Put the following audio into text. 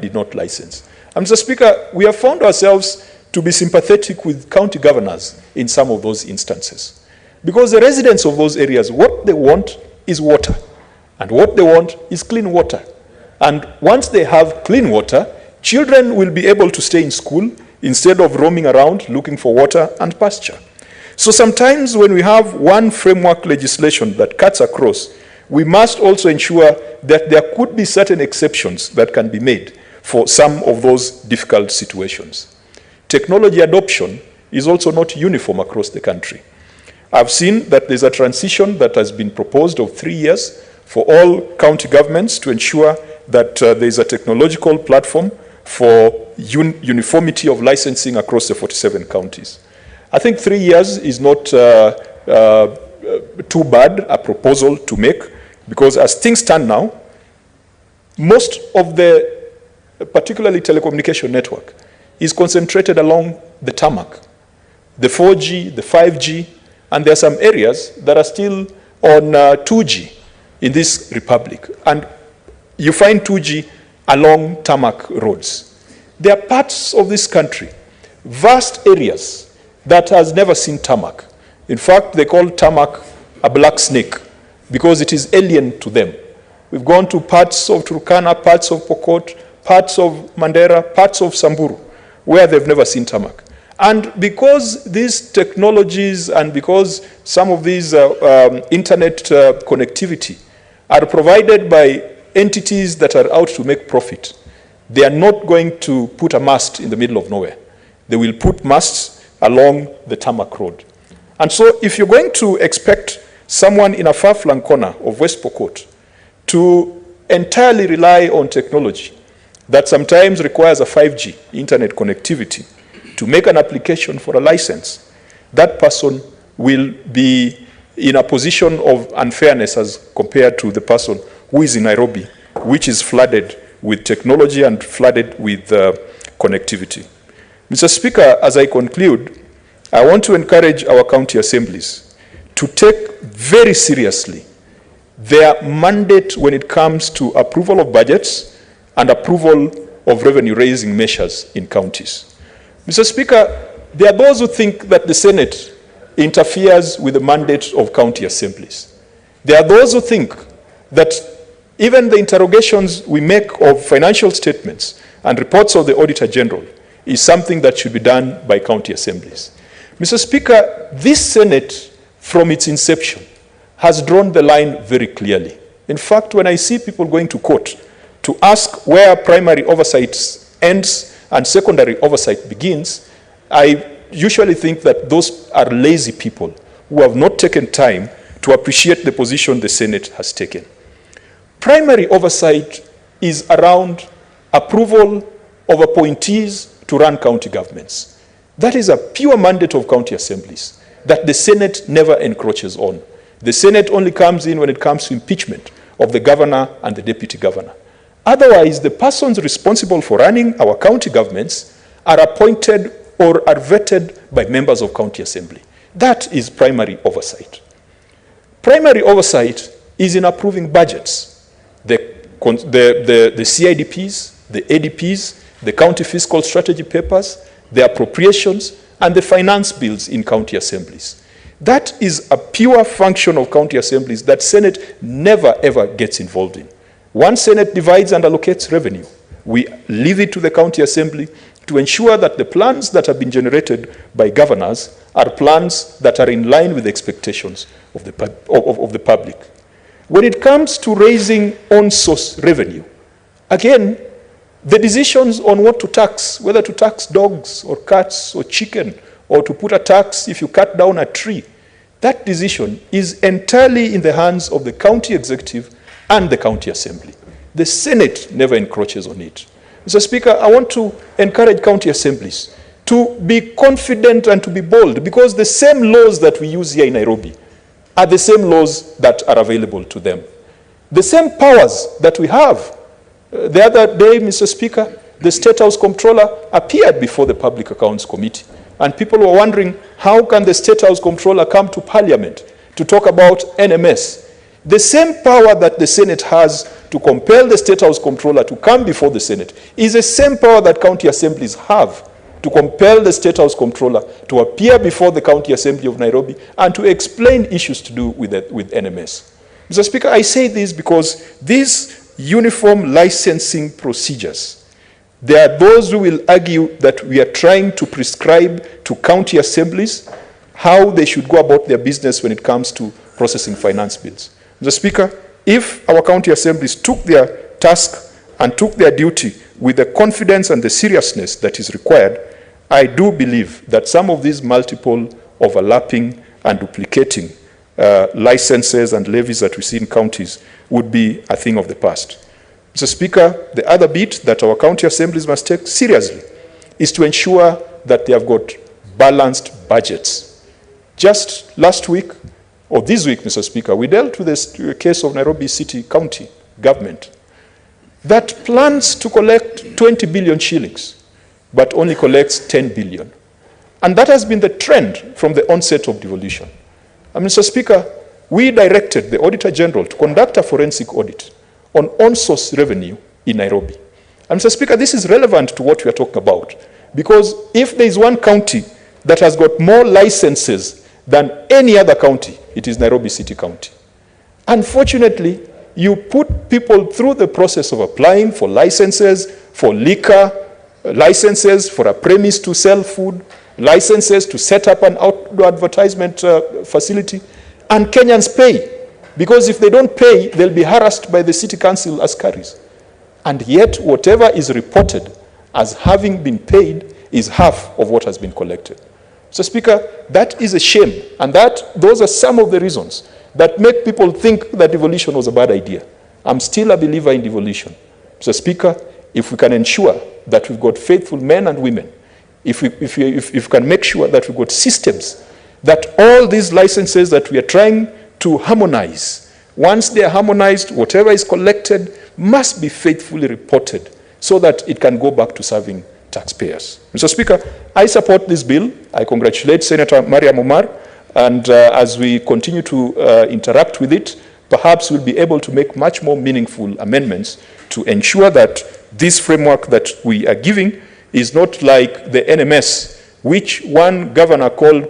did not license. And Mr. Speaker, we have found ourselves to be sympathetic with county governors in some of those instances. Because the residents of those areas, what they want is water. And what they want is clean water. And once they have clean water, children will be able to stay in school instead of roaming around looking for water and pasture. So sometimes when we have one framework legislation that cuts across, we must also ensure that there could be certain exceptions that can be made for some of those difficult situations. Technology adoption is also not uniform across the country. I've seen that there's a transition that has been proposed of 3 years for all county governments to ensure that there's a technological platform for uniformity of licensing across the 47 counties. I think 3 years is not too bad a proposal to make, because as things stand now, most of the, particularly telecommunication network, is concentrated along the tarmac, the 4G, the 5G, and there are some areas that are still on 2G in this republic. And you find 2G along tarmac roads. There are parts of this country, vast areas, that has never seen tarmac. In fact, they call tarmac a black snake because it is alien to them. We've gone to parts of Turkana, parts of Pokot, parts of Mandera, parts of Samburu, where they've never seen tarmac. And because these technologies and because some of these internet connectivity are provided by entities that are out to make profit, they are not going to put a mast in the middle of nowhere. They will put masts along the tarmac road. And so if you're going to expect someone in a far-flung corner of West Pokot to entirely rely on technology that sometimes requires a 5G internet connectivity to make an application for a license, that person will be in a position of unfairness as compared to the person who is in Nairobi, which is flooded with technology and flooded with connectivity. Mr. Speaker, as I conclude, I want to encourage our county assemblies to take very seriously their mandate when it comes to approval of budgets and approval of revenue-raising measures in counties. Mr. Speaker, there are those who think that the Senate interferes with the mandate of county assemblies. There are those who think that even the interrogations we make of financial statements and reports of the Auditor General is something that should be done by county assemblies. Mr. Speaker, this Senate, from its inception, has drawn the line very clearly. In fact, when I see people going to court to ask where primary oversight ends and secondary oversight begins, I usually think that those are lazy people who have not taken time to appreciate the position the Senate has taken. Primary oversight is around approval of appointees to run county governments. That is a pure mandate of county assemblies that the Senate never encroaches on. The Senate only comes in when it comes to impeachment of the governor and the deputy governor. Otherwise, the persons responsible for running our county governments are appointed or are vetted by members of county assembly. That is primary oversight. Primary oversight is in approving budgets, the CIDPs, the ADPs, the county fiscal strategy papers, the appropriations, and the finance bills in county assemblies. That is a pure function of county assemblies that Senate never ever gets involved in. Once Senate divides and allocates revenue, we leave it to the county assembly to ensure that the plans that have been generated by governors are plans that are in line with the expectations of the public. When it comes to raising on-source revenue, again, the decisions on what to tax, whether to tax dogs or cats or chicken, or to put a tax if you cut down a tree, that decision is entirely in the hands of the county executive and the county assembly. The Senate never encroaches on it. Mr. Speaker, I want to encourage county assemblies to be confident and to be bold, because the same laws that we use here in Nairobi are the same laws that are available to them. The same powers that we have. The other day, Mr. Speaker, the State House Comptroller appeared before the Public Accounts Committee, and people were wondering, how can the State House Comptroller come to Parliament to talk about NMS? The same power that the Senate has to compel the State House Comptroller to come before the Senate is the same power that county assemblies have to compel the State House Comptroller to appear before the County Assembly of Nairobi and to explain issues to do with NMS. Mr. Speaker, I say this because these uniform licensing procedures, there are those who will argue that we are trying to prescribe to county assemblies how they should go about their business when it comes to processing finance bills. Mr. Speaker, if our county assemblies took their task and took their duty with the confidence and the seriousness that is required, I do believe that some of these multiple overlapping and duplicating licenses and levies that we see in counties would be a thing of the past. Mr. Speaker, the other bit that our county assemblies must take seriously is to ensure that they have got balanced budgets. Just last week, or this week, Mr. Speaker, we dealt with this case of Nairobi City County government that plans to collect 20 billion shillings, but only collects 10 billion. And that has been the trend from the onset of devolution. And Mr. Speaker, we directed the Auditor General to conduct a forensic audit on on-source revenue in Nairobi. And Mr. Speaker, this is relevant to what we are talking about, because if there is one county that has got more licenses than any other county, it is Nairobi City County. Unfortunately, you put people through the process of applying for licenses, for liquor, licenses for a premise to sell food, licenses to set up an outdoor advertisement facility, and Kenyans pay. Because if they don't pay, they'll be harassed by the city council askaris. And yet, whatever is reported as having been paid is half of what has been collected. So, Speaker, that is a shame, and those are some of the reasons that make people think that devolution was a bad idea. I'm still a believer in devolution. So, Speaker, if we can ensure that we've got faithful men and women, if we can make sure that we've got systems, that all these licenses that we are trying to harmonize, once they are harmonized, whatever is collected must be faithfully reported so that it can go back to serving taxpayers. Mr. Speaker, I support this bill. I congratulate Senator Mariam Omar, and as we continue to interact with it, perhaps we'll be able to make much more meaningful amendments to ensure that this framework that we are giving is not like the NMS, which one governor called